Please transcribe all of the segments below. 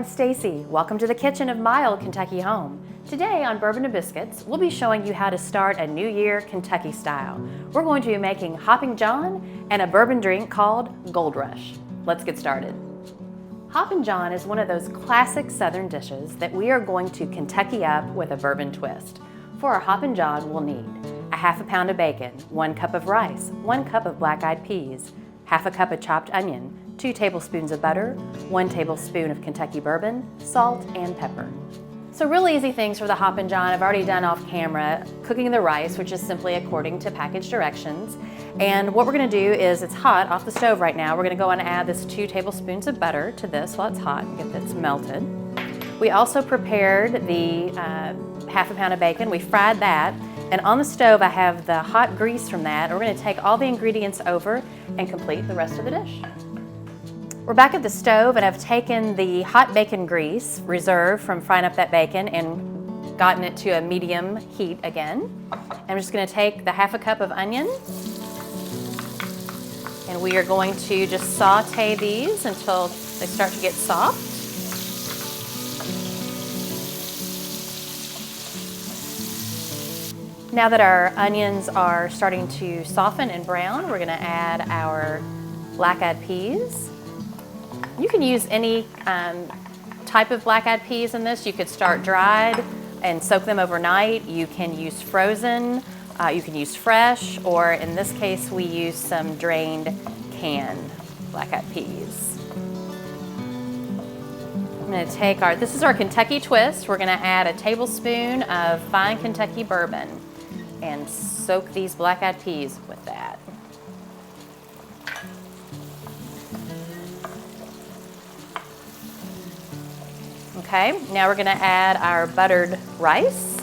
I'm Stacey. Welcome to the kitchen of my old Kentucky home. Today on Bourbon and Biscuits, we'll be showing you how to start a New Year Kentucky style. We're going to be making Hoppin John and a bourbon drink called Gold Rush. Let's get started. Hoppin John is one of those classic Southern dishes that we are going to Kentucky up with a bourbon twist. For our Hoppin John, we'll need a half a pound of bacon, 1 cup of rice, 1 cup of black-eyed peas, half a cup of chopped onion, 2 tablespoons of butter, 1 tablespoon of Kentucky bourbon, salt, and pepper. So real easy things for the Hoppin John I've already done off camera. Cooking the rice, which is simply according to package directions. And what we're gonna do is, it's hot off the stove right now, we're gonna go and add this 2 tablespoons of butter to this while it's hot and get this melted. We also prepared the half a pound of bacon. We fried that. And on the stove, I have the hot grease from that. We're gonna take all the ingredients over and complete the rest of the dish. We're back at the stove, and I've taken the hot bacon grease reserved from frying up that bacon and gotten it to a medium heat again. I'm just gonna take the half a cup of onion, and we are going to just saute these until they start to get soft. Now that our onions are starting to soften and brown, we're gonna add our black-eyed peas. You can use any type of black-eyed peas in this. You could start dried and soak them overnight. You can use frozen, you can use fresh, or in this case we use some drained canned black-eyed peas. I'm gonna take this is our Kentucky twist. We're gonna add a tablespoon of fine Kentucky bourbon and soak these black-eyed peas with that. Okay, now we're gonna add our buttered rice.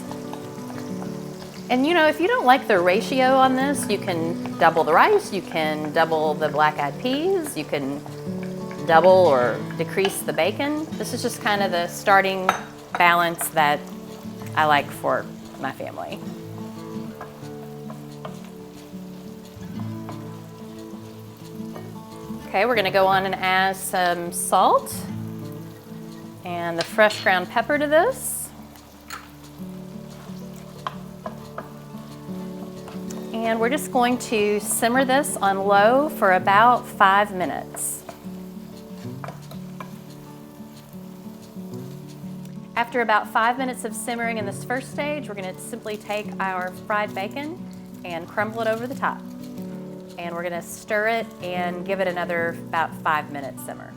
And you know, if you don't like the ratio on this, you can double the rice, you can double the black-eyed peas, you can double or decrease the bacon. This is just kind of the starting balance that I like for my family. Okay, we're gonna go on and add some salt and the fresh ground pepper to this. And we're just going to simmer this on low for about 5 minutes. After about 5 minutes of simmering in this first stage, we're gonna simply take our fried bacon and crumble it over the top. And we're gonna stir it and give it another about 5 minutes simmer.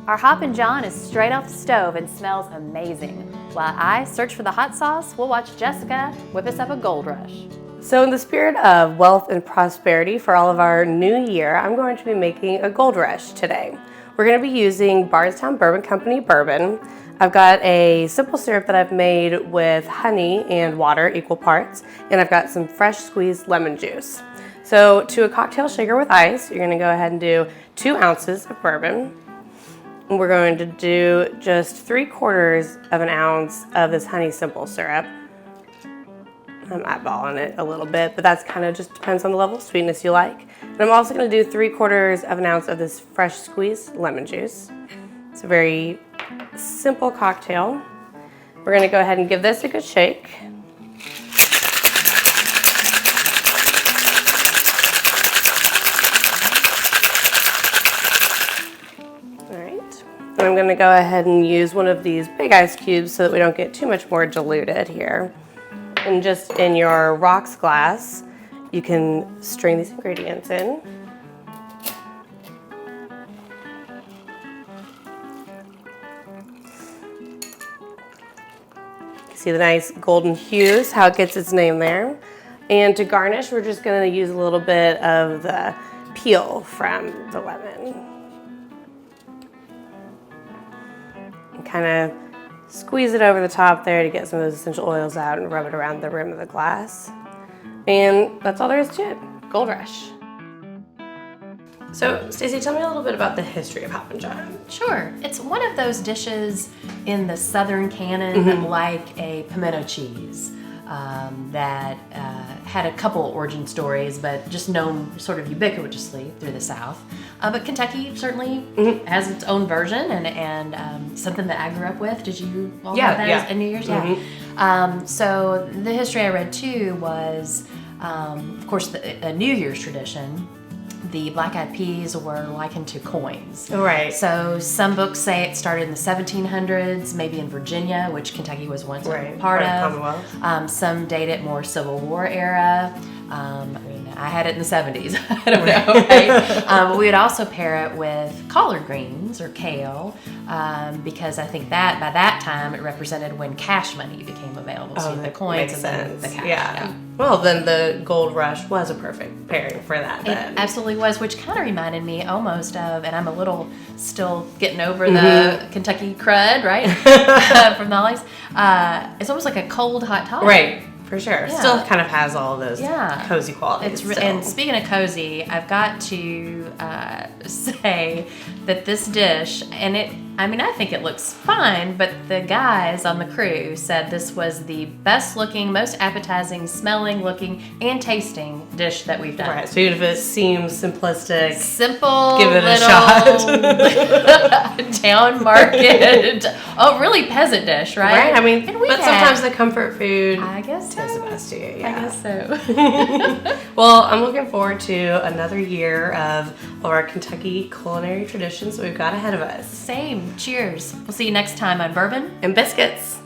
Our Hoppin John is straight off the stove and smells amazing. While I search for the hot sauce, we'll watch Jessica whip us up a Gold Rush. So in the spirit of wealth and prosperity for all of our new year, I'm going to be making a Gold Rush today. We're going to be using Bardstown Bourbon Company bourbon. I've got a simple syrup that I've made with honey and water, equal parts, and I've got some fresh squeezed lemon juice. So to a cocktail shaker with ice, you're going to go ahead and do 2 ounces of bourbon. And we're going to do just 3/4 of an ounce of this honey simple syrup. I'm eyeballing it a little bit, but that's kind of just depends on the level of sweetness you like. And I'm also going to do 3/4 of an ounce of this fresh squeezed lemon juice. It's a very simple cocktail. We're going to go ahead and give this a good shake. And I'm going to go ahead and use one of these big ice cubes so that we don't get too much more diluted here. And just in your rocks glass, you can strain these ingredients in. See the nice golden hues, how it gets its name there. And to garnish, we're just going to use a little bit of the peel from the lemon. Kind of squeeze it over the top there to get some of those essential oils out and rub it around the rim of the glass. And that's all there is to it. Gold Rush. So, Stacey, tell me a little bit about the history of Hoppin John. Sure. It's one of those dishes in the Southern canon like a pimento cheese. that had a couple origin stories, but just known sort of ubiquitously through the South. But Kentucky certainly has its own version, and something that I grew up with. Did you all have that at New Year's? Yeah. So the history I read too was, of course, a New Year's tradition. The black-eyed peas were likened to coins. Right. So some books say it started in the 1700s, maybe in Virginia, which Kentucky was once a part of. Commonwealth. Some date it more Civil War era. I had it in the 70s. I don't know, right? But we would also pair it with collard greens or kale, because I think that by that time it represented when cash money became available. So the coins and then the cash. Yeah. Well, then the gold rush was a perfect pairing for that. Then. It absolutely was, which kind of reminded me almost of, and I'm a little still getting over the Kentucky crud, right, from the Ollies. It's almost like a cold hot toddy. Right. For sure. Yeah. Still kind of has all those cozy qualities. And speaking of cozy, I've got to say that this dish, and I think it looks fine, but the guys on the crew said this was the best looking, most appetizing, smelling, looking, and tasting dish that we've done. Right. So even if it seems simplistic, simple, give it a shot. Town market. Oh, really peasant dish, right? Right. I mean, but sometimes the comfort food. I guess so. Is the best to you. Yeah. I guess so. Well, I'm looking forward to another year of our Kentucky culinary traditions that we've got ahead of us. Same. Cheers. We'll see you next time on Bourbon and Biscuits.